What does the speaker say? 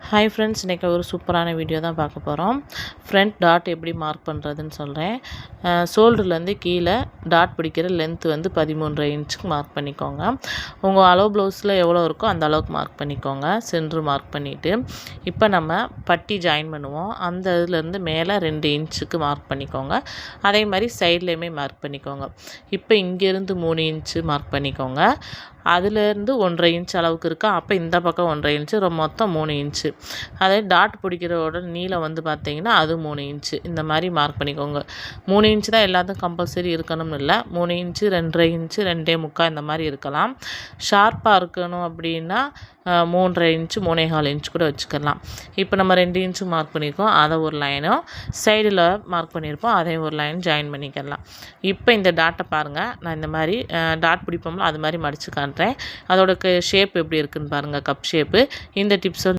Hi friends, இன்றைக்கி ஒரு சூப்பரான வீடியோ தான் பார்க்க போகிறோம். ஃப்ரண்ட் டாட் எப்படி மார்க் பண்ணுறதுன்னு சொல்கிறேன். ஷோல்டர்லேருந்து கீழே டாட் பிடிக்கிற லென்த் வந்து 13.5 இன்ச்சுக்கு மார்க் பண்ணிக்கோங்க. உங்கள் அளவு ப்ளவுஸில் எவ்வளோ இருக்கோ அந்த அளவுக்கு மார்க் பண்ணிக்கோங்க. சென்ட்ரு மார்க் பண்ணிவிட்டு இப்போ நம்ம பட்டி ஜாயின் பண்ணுவோம். அந்த இதுலேருந்து மேலே 2 இன்ச்சுக்கு மார்க் பண்ணிக்கோங்க. அதே மாதிரி சைட்லேயுமே மார்க் பண்ணிக்கோங்க. இப்போ இங்கேருந்து 3 இன்ச்சு மார்க் பண்ணிக்கோங்க. அதுலேருந்து 1.5 இன்ச் அளவுக்கு இருக்கா, அப்போ இந்த பக்கம் 1.5 இன்ச்சு, மொத்தம் 3 இன்ச்சு. அதே டாட் பிடிக்கிறோட நீளம் வந்து பார்த்திங்கன்னா அது 3 இன்ச்சு. இந்த மாதிரி மார்க் பண்ணிக்கோங்க. 3 இன்ச்சு தான் எல்லாத்துக்கும் கம்பல்சரி இருக்கணும்னு இல்லை. 3 இன்ச்சு, 2.5 இன்ச்சு, 2.25 இந்த மாதிரி இருக்கலாம். ஷார்ப்பாக இருக்கணும் அப்படின்னா 3.5 இன்ச்சு, 3.25 இன்ச்சு கூட வச்சுக்கலாம். இப்போ நம்ம 2 இன்ச்சு மார்க் பண்ணியிருக்கோம், அதை ஒரு லைனும் சைடில் மார்க் பண்ணியிருப்போம், அதையும் ஒரு லைன் ஜாயின் பண்ணிக்கலாம். இப்போ இந்த டாட்டை பாருங்கள். நான் இந்த மாதிரி டாட் பிடிப்போம்ல அது மாதிரி மடித்து காட்டுறேன். அதோட ஷேப் எப்படி இருக்குதுன்னு பாருங்கள். Cup shape. இந்த டிப்ஸ் வந்து